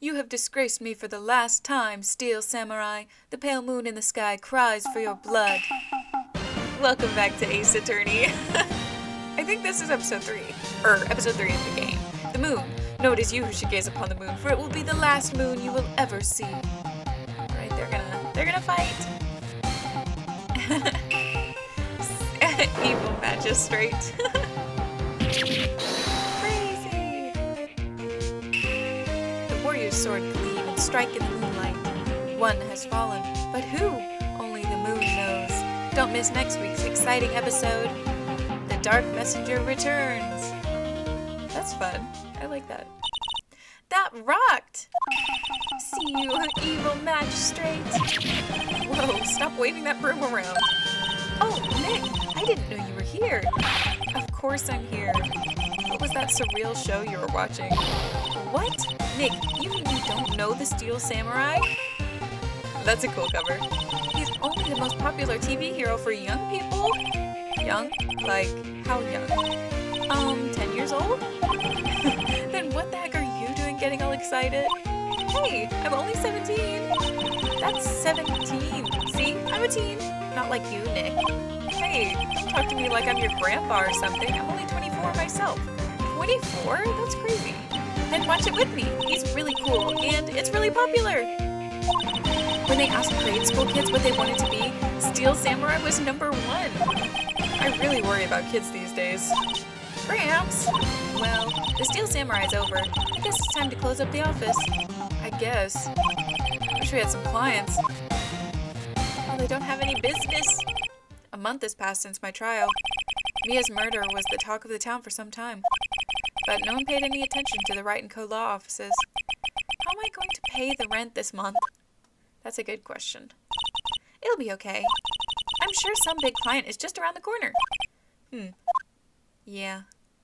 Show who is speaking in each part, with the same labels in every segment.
Speaker 1: You have disgraced me for the last time, Steel Samurai. The pale moon in the sky cries for your blood. Welcome back to Ace Attorney. I think this is episode 3. Episode 3 of the game. The moon. No, it is you who should gaze upon the moon, for it will be the last moon you will ever see. Alright, they're gonna fight. Evil magistrate. Crazy. The warrior's sword gleam and strike in the moonlight. One has fallen, but who? Only the moon knows. Don't miss next week's exciting episode. The Dark Messenger returns. That's fun. I like that. That rocked! See you, evil magistrate. Whoa, stop waving that broom around. Oh, Nick, I didn't know you were here. Of course I'm here. What was that surreal show you were watching? What? Nick, you mean you don't know the Steel Samurai? That's a cool cover. He's only the most popular TV hero for young people. Young? Like, how young? 10 years old? Then what the heck are you doing getting all excited? Hey, I'm only 17. That's 17. See, I'm a teen. Not like you, Nick. Hey, don't talk to me like I'm your grandpa or something. I'm only 24 myself. 24? That's crazy. Then watch it with me. He's really cool, and it's really popular. When they asked grade school kids what they wanted to be, Steel Samurai was number 1. I really worry about kids these days. Gramps! Well, the Steel Samurai's over. I guess it's time to close up the office. I guess. Wish we had some clients. Well, they don't have any business. A month has passed since my trial. Mia's murder was the talk of the town for some time. But no one paid any attention to the Wright & Co. law offices. How am I going to pay the rent this month? That's a good question. It'll be okay. I'm sure some big client is just around the corner. Yeah,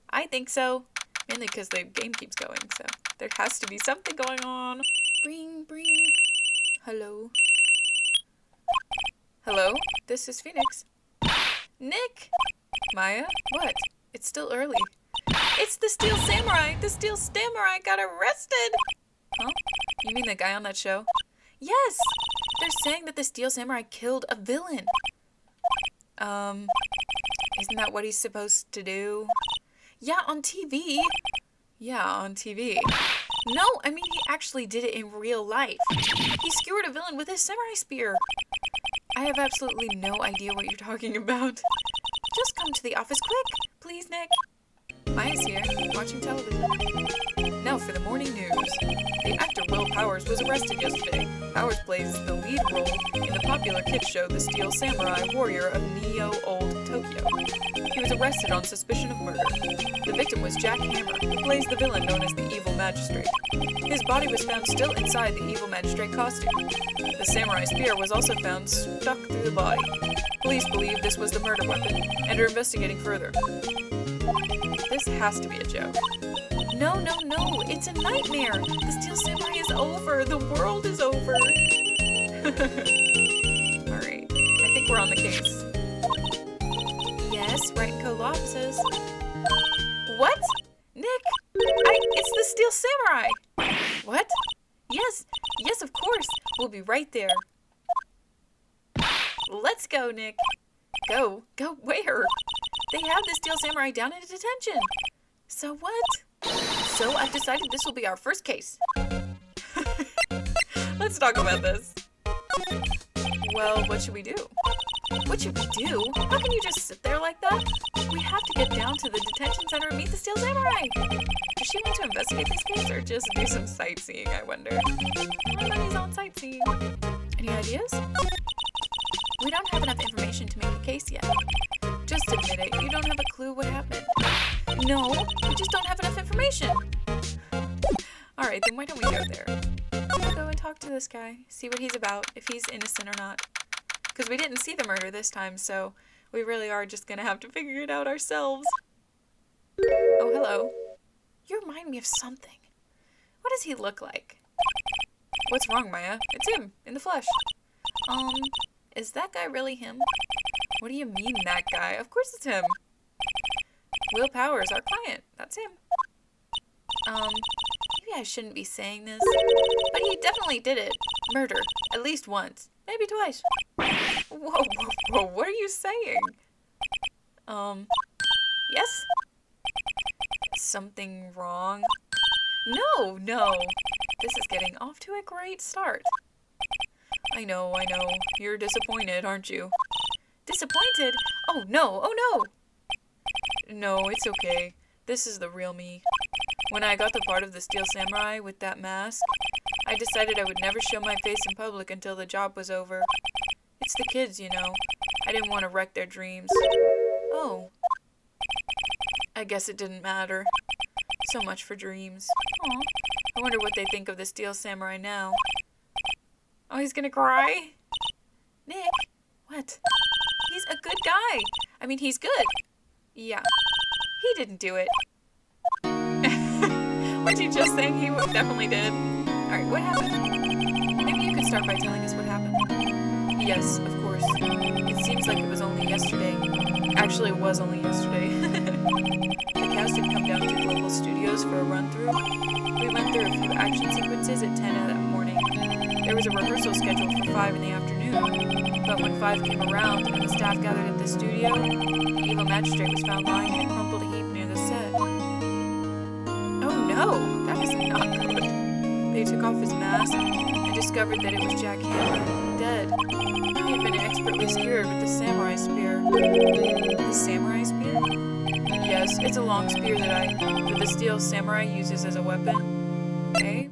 Speaker 1: I think so. Mainly because the game keeps going, so there has to be something going on. Bring. Hello? Hello? This is Phoenix. Nick! Maya? What? It's still early. It's the Steel Samurai! The Steel Samurai got arrested! Huh? You mean the guy on that show? Yes! They're saying that the Steel Samurai killed a villain. Isn't that what he's supposed to do? Yeah, on TV. Yeah, on TV. No, I mean he actually did it in real life. He skewered a villain with his samurai spear. I have absolutely no idea what you're talking about. Just come to the office quick, please, Nick. Maya's here, watching television. Now for the morning news. The actor Will Powers was arrested yesterday. Powers plays the lead role in the popular kids show The Steel Samurai Warrior of Neo-Old Tokyo. He was arrested on suspicion of murder. The victim was Jack Hammer, who plays the villain known as the Evil Magistrate. His body was found still inside the Evil Magistrate costume. The samurai spear was also found stuck through the body. Police believe this was the murder weapon and are investigating further. This has to be a joke. No, it's a nightmare. The Steel Samurai is over. The world is over. Alright, I think we're on the case. Yes, Wright & Co. law offices. What? Nick, it's the Steel Samurai. What? Yes, of course. We'll be right there. Let's go, Nick. Go where? They have the Steel Samurai down in detention. So what? So I've decided this will be our first case. Let's talk about this. Well, what should we do? What should we do? How can you just sit there like that? We have to get down to the detention center and meet the Steel Samurai. Does she want to investigate this case or just do some sightseeing, I wonder? Everybody's on sightseeing. Any ideas? We don't have enough information to make a case yet. Just admit it, you don't have a clue what happened. No, we just don't have enough information. Alright, then why don't we go there? We'll go and talk to this guy, see what he's about, if he's innocent or not. Because we didn't see the murder this time, so we really are just gonna have to figure it out ourselves. Oh, hello. You remind me of something. What does he look like? What's wrong, Maya? It's him, in the flesh. Is that guy really him? What do you mean, that guy? Of course it's him. Will Powers, our client. That's him. You Maybe I shouldn't be saying this, but he definitely did it. Murder. At least once. Maybe twice. Whoa, what are you saying? Yes? Something wrong? No. This is getting off to a great start. I know. You're disappointed, aren't you? Disappointed? Oh no. No, it's okay. This is the real me. When I got the part of the Steel Samurai with that mask, I decided I would never show my face in public until the job was over. It's the kids, you know. I didn't want to wreck their dreams. Oh. I guess it didn't matter. So much for dreams. Aw. I wonder what they think of the Steel Samurai now. Oh, he's gonna cry? Nick? What? He's a good guy. I mean, he's good. Yeah. He didn't do it. Weren't you just saying he definitely did? Alright, what happened? Maybe you could start by telling us what happened. Yes, of course. It seems like it was only yesterday. Actually, it was only yesterday. The cast had come down to Global Studios for a run-through. We went through a few action sequences at 10 that morning. There was a rehearsal scheduled for 5 in the afternoon. But when 5 came around and the staff gathered at the studio, the evil magistrate was found lying in a crumpled heap near the set. Oh no, that is not good. They took off his mask and discovered that it was Jack Hammer, dead. He had been expertly skewered with the samurai spear. The samurai spear? Yes, it's a long spear that the Steel Samurai uses as a weapon. Okay.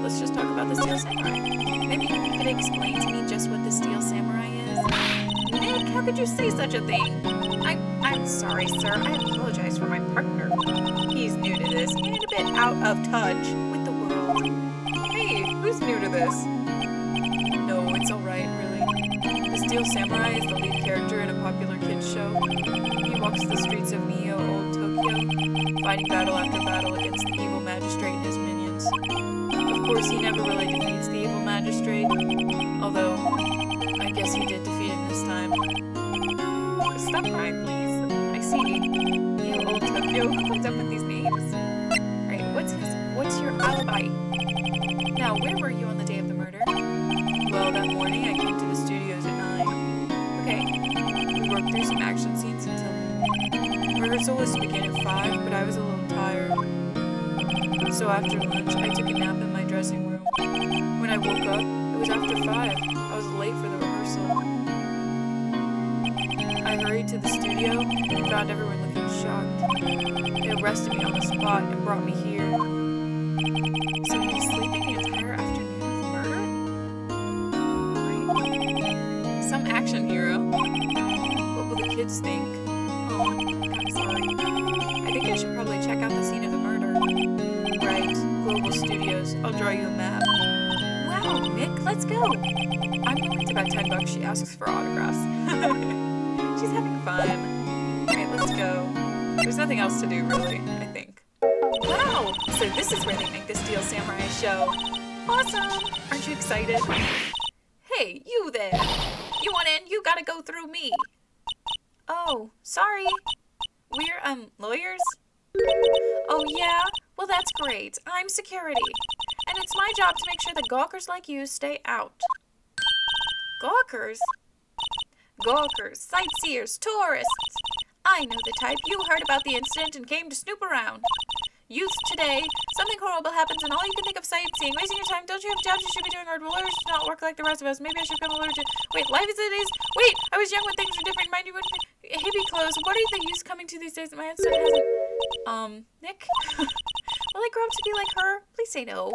Speaker 1: Let's just talk about the Steel Samurai. Maybe you could explain to me just what the Steel Samurai is? Nick, how could you say such a thing? I'm sorry, sir. I apologize for my partner. He's new to this and a bit out of touch with the world. Hey, who's new to this? No, it's alright, really. The Steel Samurai is the lead character in a popular kids show. He walks the streets of Old Tokyo, fighting battle after battle against the evil magistrate and his minions. Of course, he never really defeats the evil magistrate, although I guess he did defeat him this time. Stop crying, please. I see. Old Tokyo, who comes up with these names? Alright, what's your alibi? Now, where were you on the day of the murder? Well, that morning I came to the studios at 9. Okay. We worked through some action scenes until noon. Rehearsal was to begin at 5, but I was a little tired. So after lunch, I took a nap in my dressing room. When I woke up, it was after 5. I was late for the rehearsal. I hurried to the studio and found everyone looking shocked. They arrested me on the spot and brought me here. So he was sleeping the entire afternoon of murder? Great. Some action hero. What will the kids think? Oh, I'm sorry. I think I should probably check out the scene of the murder. Right, Global Studios. I'll draw you a map. Wow, Nick, let's go. I'm willing to bet $10 she asks for autographs. She's having fun. Alright, let's go. There's nothing else to do, really, I think. Wow! So this is where they make the Steel Samurai show. Awesome! Aren't you excited? Hey, you there! You want in? You gotta go through me. Oh, sorry. We're, lawyers? Oh, yeah? Well, that's great. I'm security. And it's my job to make sure that gawkers like you stay out. Gawkers? Gawkers, sightseers, tourists. I know the type. You heard about the incident and came to snoop around. Youth today, something horrible happens and all you can think of sightseeing, wasting your time. Don't you have jobs you should be doing, or lawyers should not work like the rest of us? Maybe I should become a lawyer too. Wait, life is it is. Wait, I was young when things were different. Mind you, when hippie clothes. What are the use coming to these days? My answer hasn't. Nick? Will I grow up to be like her? Please say no.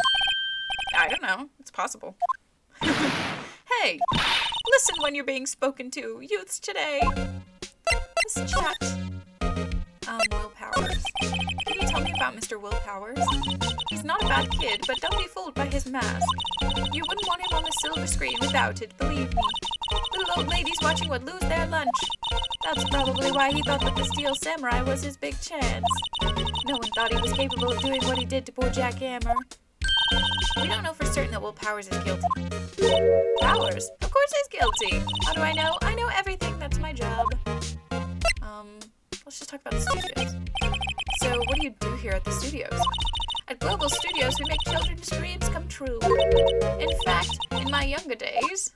Speaker 1: I don't know. It's possible. Hey, listen when you're being spoken to. Youths today. Let's chat. Will Powers. Can you tell me about Mr. Will Powers? He's not a bad kid, but don't be fooled by his mask. You wouldn't want him on the silver screen without it, believe me. Little old ladies watching would lose their lunch. That's probably why he thought that the Steel Samurai was his big chance. No one thought he was capable of doing what he did to poor Jack Hammer. We don't know for certain that Will Powers is guilty. Powers? Of course he's guilty. How do I know? I know everything. That's my job. Let's just talk about the studios. So, what do you do here at the studios? At Global Studios, we make children's dreams come true. In fact, in my younger days...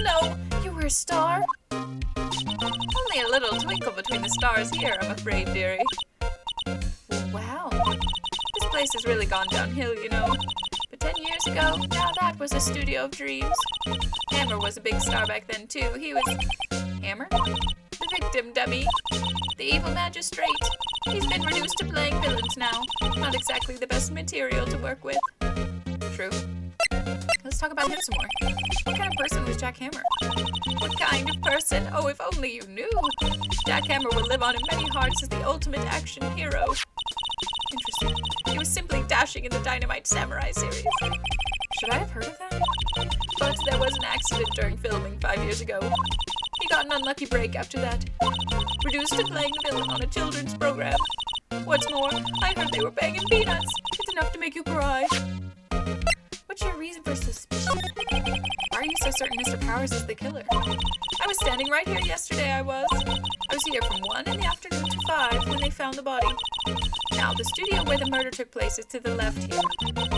Speaker 1: No, you were a star? Only a little twinkle between the stars here, I'm afraid, dearie. Wow. This place has really gone downhill, you know. But 10 years ago, now that was a studio of dreams. Hammer was a big star back then, too. He was... Hammer? The victim, dummy. The evil magistrate. He's been reduced to playing villains now. Not exactly the best material to work with. True. Let's talk about him some more. What kind of person was Jack Hammer? What kind of person? Oh, if only you knew. Jack Hammer will live on in many hearts as the ultimate action hero. Interesting. He was simply dashing in the Dynamite Samurai series. Should I have heard of that? But there was an accident during filming 5 years ago. He got an unlucky break after that. Reduced to playing the villain on a children's program. What's more, I heard they were banging peanuts. It's enough to make you cry. What's your reason for suspicion? Why are you so certain Mr. Powers is the killer? I was standing right here yesterday, I was here from 1 in the afternoon to 5 when they found the body. Now, the studio where the murder took place is to the left here.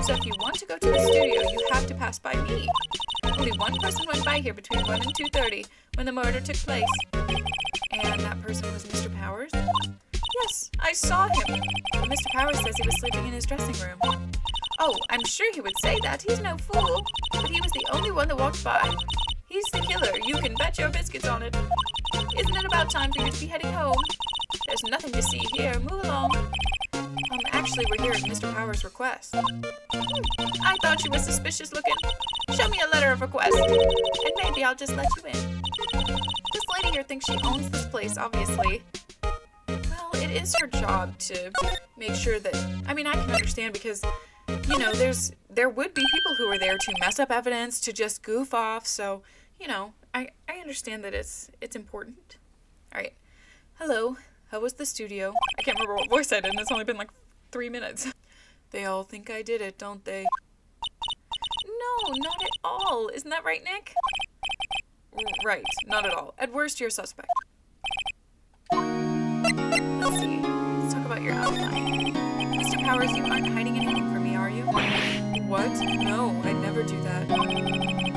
Speaker 1: So if you want to go to the studio, you have to pass by me. Only one person went by here between 1 and 2:30 when the murder took place. And that person was Mr. Powers? Yes, I saw him. But Mr. Powers says he was sleeping in his dressing room. Oh, I'm sure he would say that. He's no fool. But he was the only one that walked by. He's the killer. You can bet your biscuits on it. Isn't it about time for you to be heading home? There's nothing to see here. Move along. Actually, we're here at Mr. Powers' request. I thought you were suspicious looking. Show me a letter of request, and maybe I'll just let you in. This lady here thinks she owns this place, obviously. Well, it is her job to make sure that... I mean, I can understand because, you know, there would be people who are there to mess up evidence, to just goof off, so, you know, I understand that it's important. All right. Hello. How was the studio? I can't remember what voice I did, and it's only been like 3 minutes. They all think I did it, don't they? No, not at all. Isn't that right, Nick? Right, not at all. At worst, you're a suspect. Let's see. Let's talk about your alibi. Mr. Powers, you aren't hiding anything from me, are you? What? No, I'd never do that.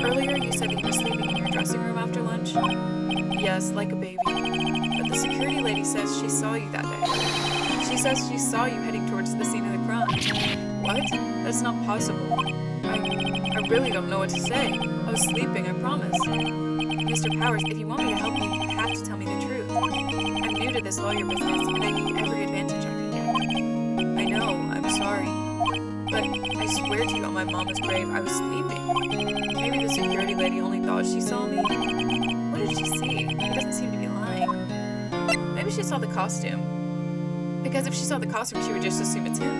Speaker 1: Earlier, you said that you were sleeping in your dressing room after lunch? Yes, like a baby. But the security lady says she saw you that day. She says she saw you heading towards the scene of the crime. What? That's not possible. I really don't know what to say. I was sleeping, I promise. Mr. Powers, if you want me to help you, you have to tell me the truth. I'm new to this lawyer business, and I need every advantage I can get. I know, I'm sorry. But I swear to you on my mama's grave, I was sleeping. Maybe the security lady only thought she saw me. What did she see? He doesn't seem to be lying. Maybe she saw the costume. Because if she saw the costume, she would just assume it's him,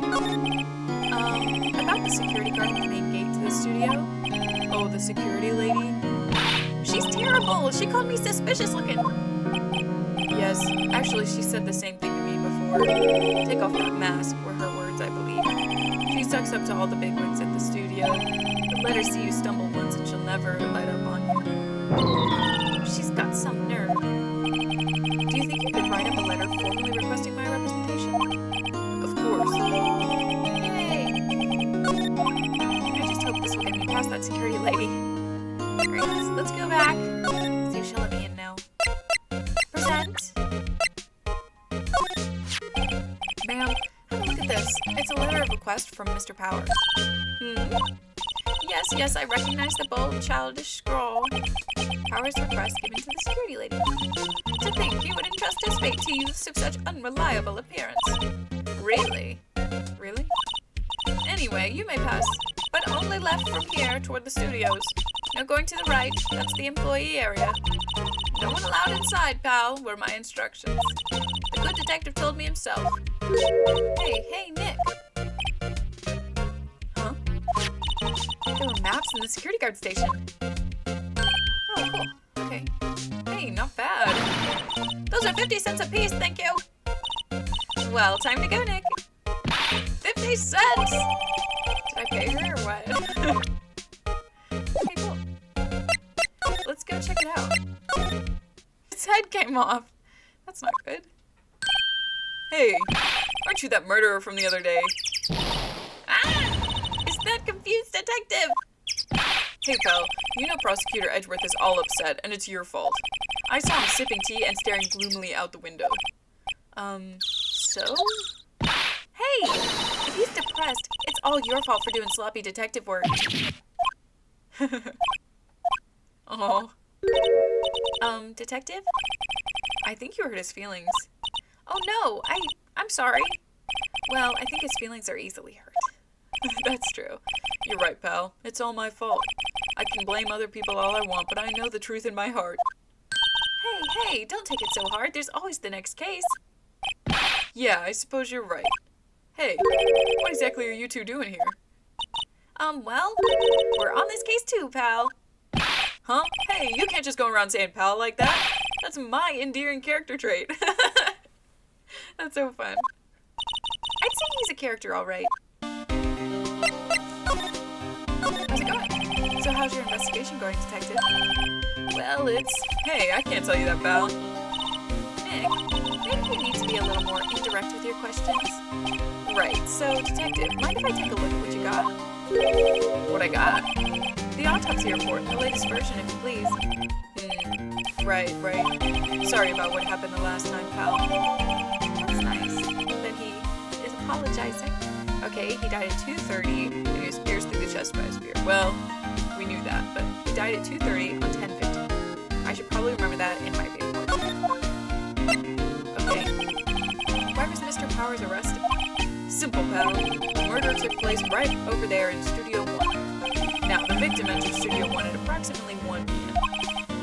Speaker 1: right? About the security guard at the main gate to the studio? Oh, the security lady? She's terrible! She called me suspicious looking! Yes, actually she said the same thing to me before. Take off that mask, were her words, I believe. She sucks up to all the bigwigs at the studio. But let her see you stumble once and she'll never light up on you. She's got some nerve. Do you think you could write up a letter formally requesting my representation? Of course. Yay! I just hope this will get me past that security lady. Alright, let's go back. See if she'll let me in now. Present. Ma'am, have a look at this. It's a letter of request from Mr. Powers. Yes, I recognize the bold, childish scrawl. Powers' request given to the security lady. To think he would entrust his fate to youths of such unreliable appearance. Really? Really? Anyway, you may pass, but only left from here toward the studios. No going to the right, that's the employee area. No one allowed inside, pal, were my instructions. The good detective told me himself. Hey, Nick. Huh? There were maps in the security guard station. Oh, cool. Okay. Hey, not bad. Those are 50 cents a piece, thank you. Well, time to go, Nick. 50 cents! Did I pay her or what? Okay, cool. Let's go check it out. His head came off. That's not good. Hey, aren't you that murderer from the other day? detective!
Speaker 2: Hey, pal, you know Prosecutor Edgeworth is all upset, and it's your fault. I saw him sipping tea and staring gloomily out the window.
Speaker 1: So? Hey! If he's depressed, it's all your fault for doing sloppy detective work.
Speaker 2: Oh.
Speaker 1: Detective?
Speaker 2: I think you hurt his feelings.
Speaker 1: Oh no, I'm sorry. Well, I think his feelings are easily hurt.
Speaker 2: That's true. You're right, pal. It's all my fault. I can blame other people all I want, but I know the truth in my heart.
Speaker 1: Hey, don't take it so hard. There's always the next case.
Speaker 2: Yeah, I suppose you're right. Hey, what exactly are you two doing here?
Speaker 1: Well, we're on this case too, pal.
Speaker 2: Huh? Hey, you can't just go around saying pal like that. That's my endearing character trait. That's so fun.
Speaker 1: I'd say he's a character, all right.
Speaker 2: How's it going?
Speaker 1: So how's your investigation going, detective?
Speaker 2: Well, hey, I can't tell you that, pal.
Speaker 1: Nick, maybe you need to be a little more indirect with your questions. Right, so, detective, mind if I take a look at what you got?
Speaker 2: What I got?
Speaker 1: The autopsy report, the latest version, if you please.
Speaker 2: Right. Sorry about what happened the last time, pal.
Speaker 1: That's nice. Then he is apologizing.
Speaker 2: Okay, he died at 2:30, and he was pierced through the chest by a spear. Well, we knew that, but he died at 2:30 on 10/15. I should probably remember that in my paperwork. Okay. Why was Mr. Powers arrested? Simple, pal. The murder took place right over there in Studio 1. Now, the victim entered Studio 1 at approximately 1 p.m.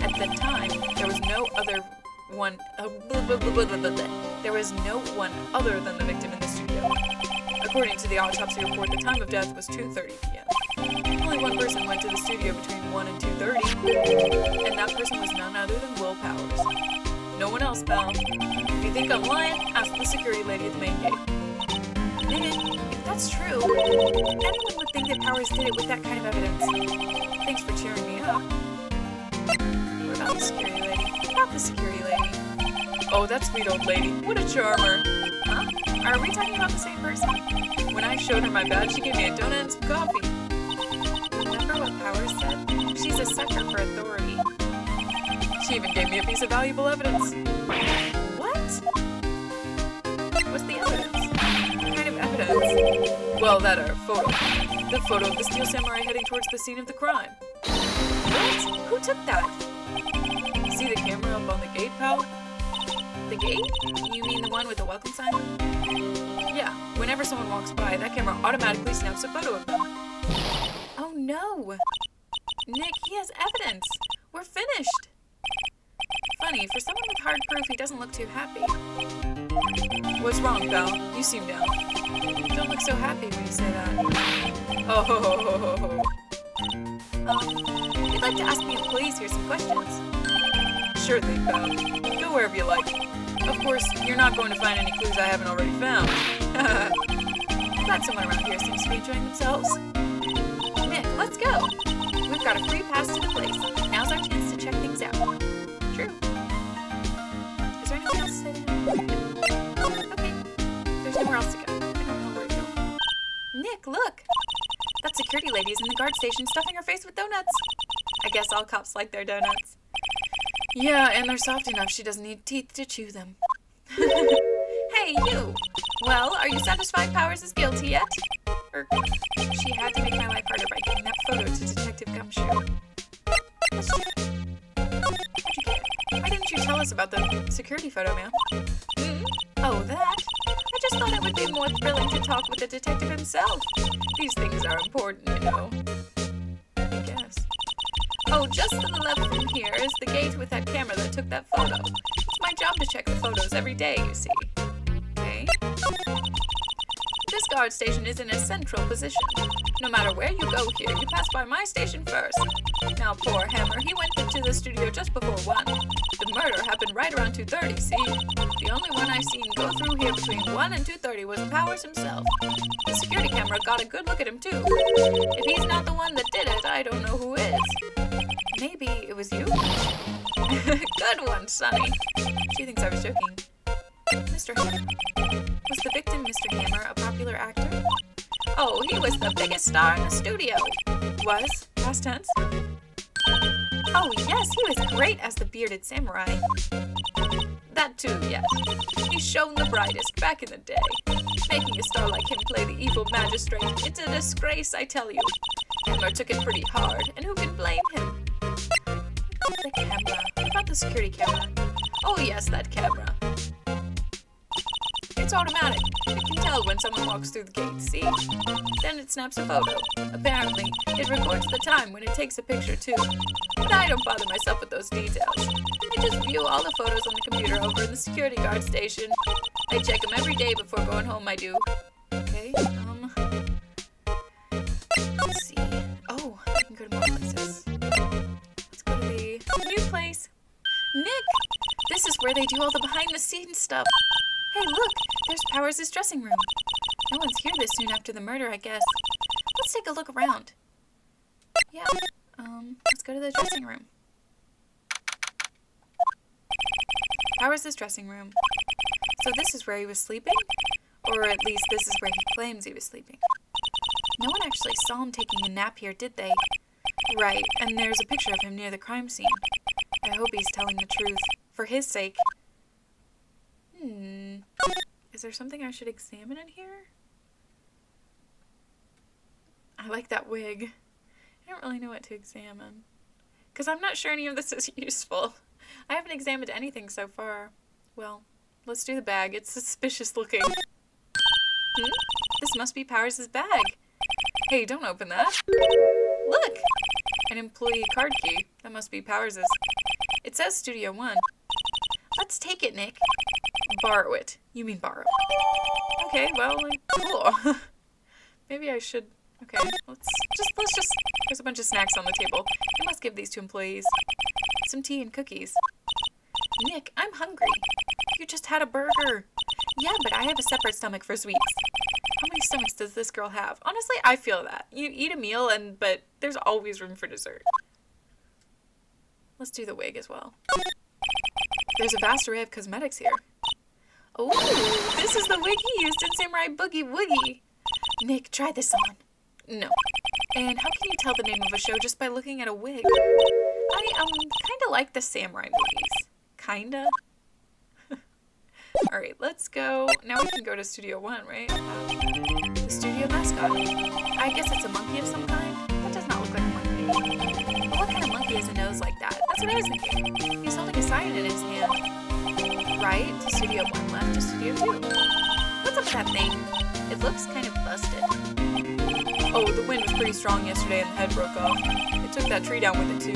Speaker 2: At the time, there was no one other than the victim in the studio. According to the autopsy report, the time of death was 2:30 p.m. Only one person went to the studio between 1 and 2:30, and that person was none other than Will Powers. No one else, pal. If you think I'm lying, ask the security lady at the main gate.
Speaker 1: Nick, if that's true, anyone would think that Powers did it with that kind of evidence.
Speaker 2: Thanks for cheering me up.
Speaker 1: What about the security lady? About the security lady.
Speaker 2: Oh, that sweet old lady. What a charmer.
Speaker 1: Huh? Are we talking about the same person?
Speaker 2: When I showed her my badge, she gave me a donut and some coffee.
Speaker 1: Remember what Powers said? She's a sucker for authority.
Speaker 2: She even gave me a piece of valuable evidence.
Speaker 1: What? What's the evidence?
Speaker 2: What kind of evidence? Well, that photo. The photo of the steel samurai heading towards the scene of the crime.
Speaker 1: What? Who took that?
Speaker 2: See the camera up on the gate, pal?
Speaker 1: The gate? You mean the one with the welcome sign?
Speaker 2: Yeah, whenever someone walks by, that camera automatically snaps a photo of them.
Speaker 1: Oh no! Nick, he has evidence! We're finished! Funny, for someone with hard proof, he doesn't look too happy.
Speaker 2: What's wrong, pal? You seem down.
Speaker 1: Don't look so happy when you say that.
Speaker 2: Oh, ho, ho, ho, ho, ho.
Speaker 1: You'd like to ask the employees here some questions.
Speaker 2: Sure thing, pal. Go wherever you like. Of course, you're not going to find any clues I haven't already found.
Speaker 1: Glad someone around here seems to be enjoying themselves. Nick, let's go. We've got a free pass to the place. Now's our chance to check things out. True. Is there anything else to say to him? Okay. There's nowhere else to go. I don't know where to go. Nick, look. That security lady's in the guard station stuffing her face with donuts. I guess all cops like their donuts.
Speaker 2: Yeah, and they're soft enough she doesn't need teeth to chew them.
Speaker 1: Hey, you! Well, are you satisfied Powers is guilty yet? She had to make my life harder by giving that photo to Detective Gumshoe. That's true. How'd you get it?
Speaker 2: Why didn't you tell us about the security photo, ma'am?
Speaker 1: Oh, that? I just thought it would be more thrilling to talk with the detective himself. These things are important, you know.
Speaker 2: I guess.
Speaker 1: Oh, just to the left from here is the gate with that camera that took that photo. It's my job to check the photos every day, you see. Okay? This guard station is in a central position. No matter where you go here, you pass by my station first. Now, poor Hammer, he went into the studio just before 1. The murder happened right around 2:30, see? The only one I seen go through here between 1 and 2:30 was Powers himself. The security camera got a good look at him, too. If he's not the one that did it, I don't know who is. Maybe it was you? Good one, Sonny. She thinks I was joking. Mr. Hammer. Was the victim Mr. Hammer a popular actor? Oh, he was the biggest star in the studio.
Speaker 2: Was? Past tense?
Speaker 1: Oh yes, he was great as the bearded samurai.
Speaker 2: That too, yes. He shone the brightest back in the day. Making a star like him play the evil magistrate, it's a disgrace, I tell you. Emmer took it pretty hard, and who can blame him?
Speaker 1: The camera. What about the security camera?
Speaker 2: Oh yes, that camera. It's automatic. It can tell when someone walks through the gate, see? Then it snaps a photo. Apparently, it records the time when it takes a picture too. But I don't bother myself with those details. I just view all the photos on the computer over in the security guard station. I check them every day before going home, I do.
Speaker 1: Okay, let's see. Oh, I can go to more places. Let's go to the new place. Nick! This is where they do all the behind-the-scenes stuff. Hey, look! There's Powers' dressing room. No one's here this soon after the murder, I guess. Let's take a look around. Yeah, let's go to the dressing room. Powers' dressing room. So this is where he was sleeping? Or at least this is where he claims he was sleeping. No one actually saw him taking a nap here, did they? Right, and there's a picture of him near the crime scene. I hope he's telling the truth. For his sake. Is there something I should examine in here? I like that wig. I don't really know what to examine. Because I'm not sure any of this is useful. I haven't examined anything so far. Well, let's do the bag. It's suspicious looking. This must be Powers' bag. Hey, don't open that. Look! An employee card key. That must be Powers'. It says Studio One. Let's take it, Nick. Borrow it. You mean borrow. Okay, well, cool. Maybe I should... Okay, let's just... There's a bunch of snacks on the table. I must give these to employees. Some tea and cookies. Nick, I'm hungry. You just had a burger. Yeah, but I have a separate stomach for sweets. How many stomachs does this girl have? Honestly, I feel that. You eat a meal, but there's always room for dessert. Let's do the wig as well. There's a vast array of cosmetics here. Oh, this is the wig he used in Samurai Boogie Woogie. Nick, try this on. No. And how can you tell the name of a show just by looking at a wig? I kinda like the samurai movies. Kinda. Alright, let's go. Now we can go to Studio One, right? The studio mascot. I guess it's a monkey of some kind. That does not look like a monkey. But what kind of monkey has a nose like that? That's what I was thinking. He's holding a sign in his hand. Right to Studio 1, left to Studio 2. What's up with that thing? It looks kind of busted.
Speaker 2: Oh, the wind was pretty strong yesterday and the head broke off. It took that tree down with it too.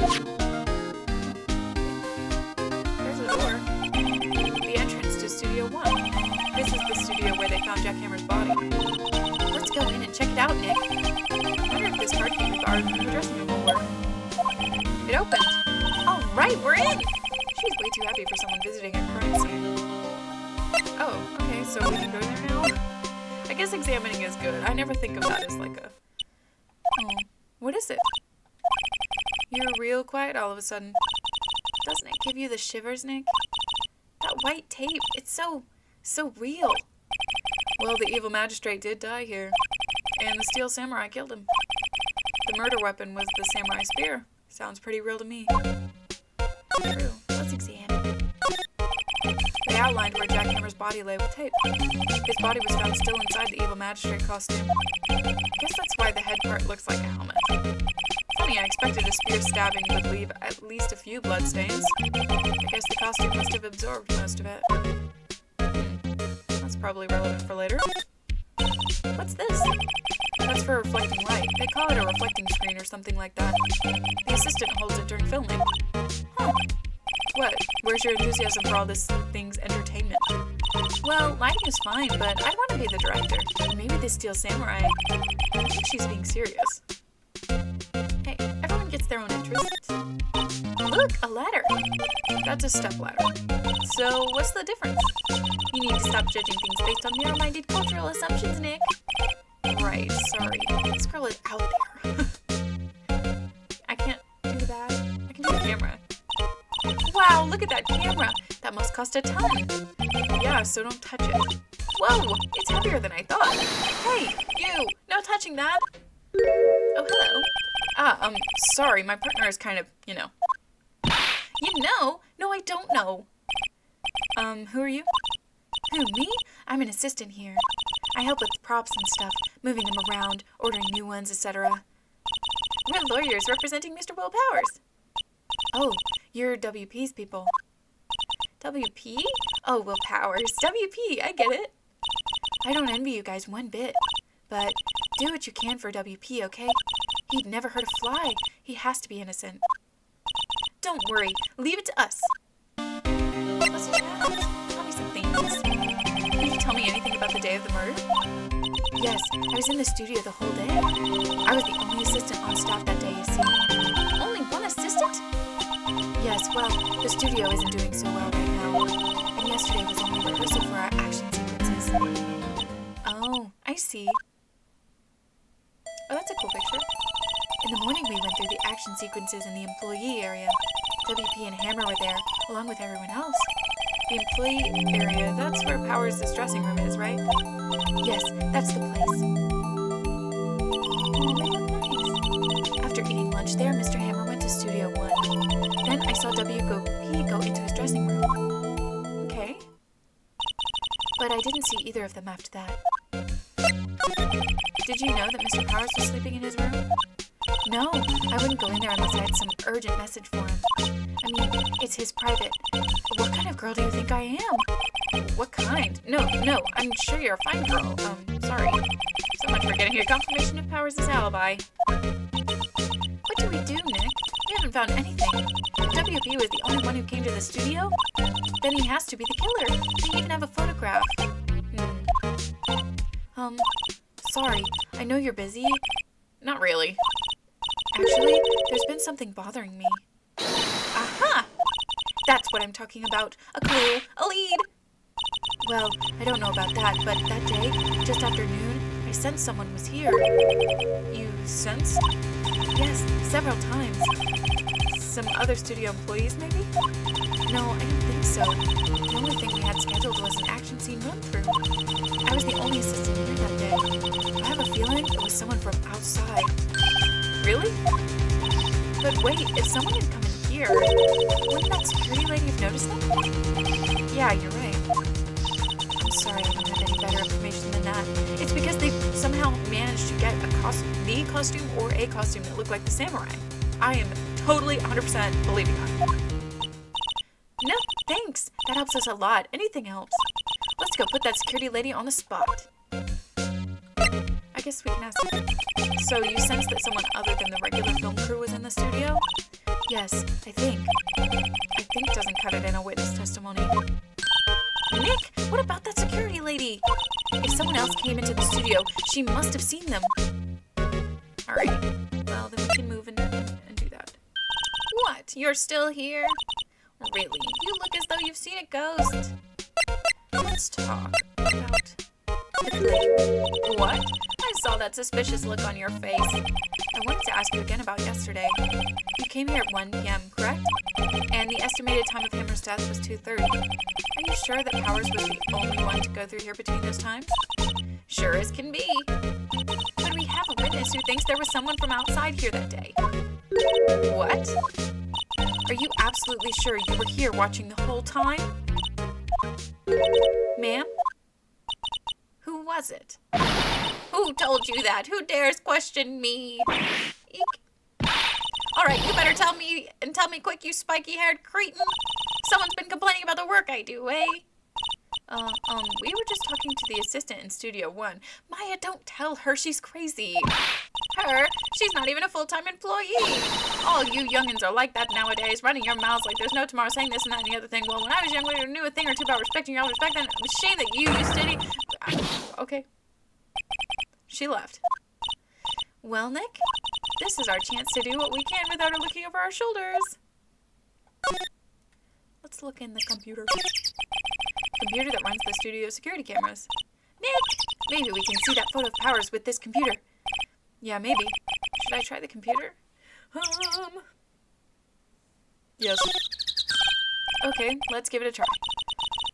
Speaker 1: There's a door. The entrance to Studio 1. This is the studio where they found Jack Hammer's body. Let's go in and check it out, Nick. I wonder if this card can be borrowed from the dressing room will work. It opened. All right, we're in! She's way too happy for someone visiting a crime scene. Oh, okay, so we can go there now? I guess examining is good. I never think of that as like a... Oh, what is it? You're real quiet all of a sudden. Doesn't it give you the shivers, Nick? That white tape, it's so real. Well, the evil magistrate did die here. And the steel samurai killed him. The murder weapon was the samurai spear. Sounds pretty real to me. True. Let's examine. They outlined where Jack Hammer's body lay with tape. His body was found still inside the evil magistrate costume. Guess that's why the head part looks like a helmet. Funny, I expected a spear stabbing would leave at least a few bloodstains. I guess the costume must have absorbed most of it. That's probably relevant for later. What's this? That's for reflecting light. They call it a reflecting screen or something like that. The assistant holds it during filming. Huh. What? Where's your enthusiasm for all this thing's entertainment? Well, lighting is fine, but I want to be the director. Maybe the Steel Samurai. I think she's being serious. Hey, everyone gets their own interests. Look, a ladder. That's a step ladder. So, what's the difference? You need to stop judging things based on narrow-minded cultural assumptions, Nick. Right, sorry. This girl is out there. I can't do that. I can do the camera. Wow, look at that camera. That must cost a ton. Yeah, so don't touch it. Whoa, it's heavier than I thought. Hey, you, no touching that. Oh, hello.
Speaker 2: Sorry, my partner is kind of,
Speaker 1: You know? No, I don't know.
Speaker 2: Who are you?
Speaker 1: Who, me? I'm an assistant here. I help with props and stuff, moving them around, ordering new ones, etc.
Speaker 2: We're lawyers representing Mr. Will Powers.
Speaker 1: Oh, you're WP's people.
Speaker 2: WP? Oh, Will Powers. WP, I get it.
Speaker 1: I don't envy you guys one bit, but do what you can for WP, okay? He'd never hurt a fly. He has to be innocent.
Speaker 2: Don't worry. Leave it to us. What's that? Tell me some things. Can you tell me anything about the day of the murder?
Speaker 1: Yes, I was in the studio the whole day. I was the only assistant on staff that day, you see.
Speaker 2: Only one assistant?
Speaker 1: Yes, well, the studio isn't doing so well right now. And yesterday was only rehearsal for our action sequences.
Speaker 2: Oh, I see. Oh, that's a cool picture.
Speaker 1: In the morning, we went through the action sequences in the employee area. WP and Hammer were there, along with everyone else.
Speaker 2: The employee area, that's where Powers' dressing room is, right?
Speaker 1: Yes, that's the place.
Speaker 2: Oh, they look nice.
Speaker 1: After eating lunch there, Mr. Hammer went to Studio 1. Then I saw WP go into his dressing room.
Speaker 2: Okay.
Speaker 1: But I didn't see either of them after that.
Speaker 2: Did you know that Mr. Powers was sleeping in his room?
Speaker 1: No, I wouldn't go in there unless I had some urgent message for him. I mean, it's his private. What kind of girl do you think I am?
Speaker 2: What kind? No, I'm sure you're a fine girl. Sorry. So much for getting a confirmation of Powers' alibi.
Speaker 1: What do we do, Nick?
Speaker 2: We haven't found anything. If WP was the only one who came to the studio, then he has to be the killer. They even have a photograph.
Speaker 1: Sorry, I know you're busy.
Speaker 2: Not really.
Speaker 1: Actually, there's been something bothering me.
Speaker 2: Aha! That's what I'm talking about. A clue. A lead.
Speaker 1: Well, I don't know about that, but that day, just after noon, I sensed someone was here.
Speaker 2: You sensed?
Speaker 1: Yes, several times.
Speaker 2: Some other studio employees, maybe?
Speaker 1: No, I don't think so. The only thing we had scheduled was an action scene run-through. I was the only assistant here that day. I have a feeling it was someone from outside.
Speaker 2: Really? But wait, if someone had come in here, wouldn't that security lady have noticed them? Yeah, you're right.
Speaker 1: I'm sorry I don't have any better information than that.
Speaker 2: It's because they somehow managed to get the costume or a costume that looked like the samurai. I am totally 100% believing that.
Speaker 1: No, thanks. That helps us a lot. Anything helps. Let's go put that security lady on the spot.
Speaker 2: I guess we can ask her. So you sensed that someone other than the regular film crew was in the studio?
Speaker 1: Yes, I think.
Speaker 2: I think doesn't cut it in a witness testimony.
Speaker 1: Nick, what about that security lady? If someone else came into the studio, she must have seen them.
Speaker 2: Alright, well then we can move and do that. What? You're still here? Really? You look as though you've seen a ghost. Let's talk about the claim. What? I saw that suspicious look on your face. I wanted to ask you again about yesterday. You came here at 1 p.m., correct? And the estimated time of Hammer's death was 2:30. Are you sure that Powers was the only one to go through here between those times? Sure as can be. But we have a witness who thinks there was someone from outside here that day. What? Are you absolutely sure you were here watching the whole time? Ma'am? Who was it? Who told you that? Who dares question me? Eek. Alright, you better tell me, and tell me quick, you spiky-haired cretin. Someone's been complaining about the work I do, eh? We were just talking to the assistant in Studio 1. Maya, don't tell her, she's crazy. Her? She's not even a full-time employee. All you youngins are like that nowadays, running your mouths like there's no tomorrow, saying this and that and the other thing. Well, when I was young, we knew a thing or two about respecting your elders back then. It's a shame that you steady... Okay. She left. Well, Nick, this is our chance to do what we can without her looking over our shoulders. Let's look in the computer. Computer that runs the studio security cameras. Nick, maybe we can see that photo of Powers with this computer. Yeah, maybe. Should I try the computer? Yes. Okay, let's give it a try.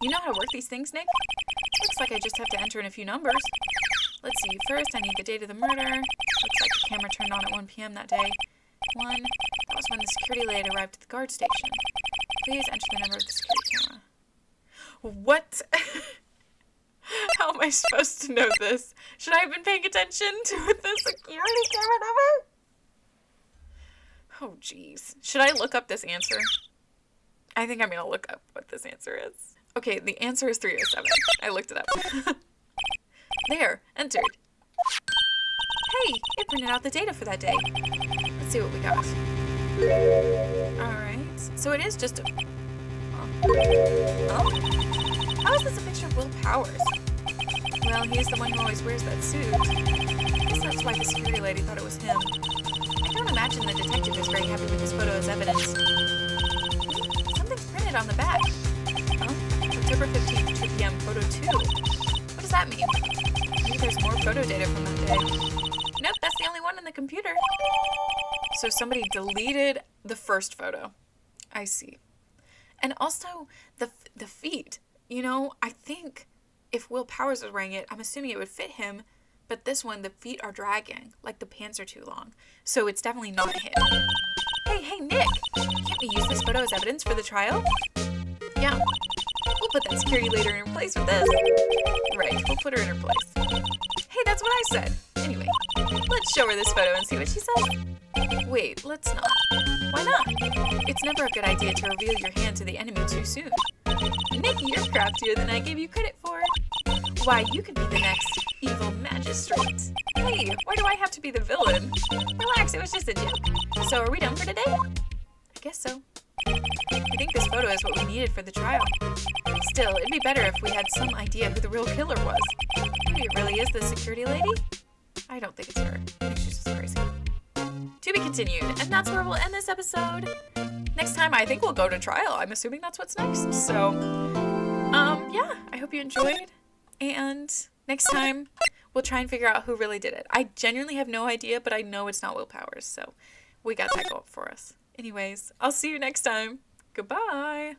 Speaker 2: You know how to work these things, Nick? Looks like I just have to enter in a few numbers. Let's see, first I need the date of the murder. Looks like the camera turned on at 1 p.m. that day.
Speaker 1: 1. That was when the security lady arrived at the guard station. Please enter the number of the security camera.
Speaker 2: What? How am I supposed to know this? Should I have been paying attention to the security camera number? Oh, jeez. Should I look up this answer? I think I'm going to look up what this answer is. Okay, the answer is 307. I looked it up. There, entered.
Speaker 1: Hey, it printed out the data for that day. Let's see what we got. Alright, so it is just a... Oh? How is this a picture of Will Powers? Well, he's the one who always wears that suit. I guess that's why the security lady thought it was him. I don't imagine the detective is very happy with this photo as evidence. Something's printed on the back. Huh? October 15th, 2 p.m., photo 2. What does that mean? Maybe there's more photo data from that day. Nope, that's the only one in the computer.
Speaker 2: So somebody deleted the first photo. I see.
Speaker 1: And also, the feet. You know, I think if Will Powers was wearing it, I'm assuming it would fit him. But this one, the feet are dragging. Like the pants are too long. So it's definitely not him. Hey, Nick! Can't we use this photo as evidence for the trial?
Speaker 2: Yeah. We'll put that security lady in her place with this. Right, we'll put her in her place.
Speaker 1: Hey, that's what I said. Anyway, let's show her this photo and see what she says.
Speaker 2: Wait, let's not.
Speaker 1: Why not? It's never a good idea to reveal your hand to the enemy too soon. Nick, you're craftier than I gave you credit for. Why, you could be the next evil magistrate.
Speaker 2: Hey, why do I have to be the villain?
Speaker 1: Relax, it was just a joke. So are we done for today? I guess so. I think this photo is what we needed for the trial. Still, it'd be better if we had some idea who the real killer was. Maybe it really is the security lady? I don't think it's her. I think she's just crazy. To be continued, and that's where we'll end this episode. Next time, I think we'll go to trial. I'm assuming that's what's next. So, yeah, I hope you enjoyed. And next time, we'll try and figure out who really did it. I genuinely have no idea, but I know it's not Will Powers, so we got that going for us. Anyways, I'll see you next time. Goodbye.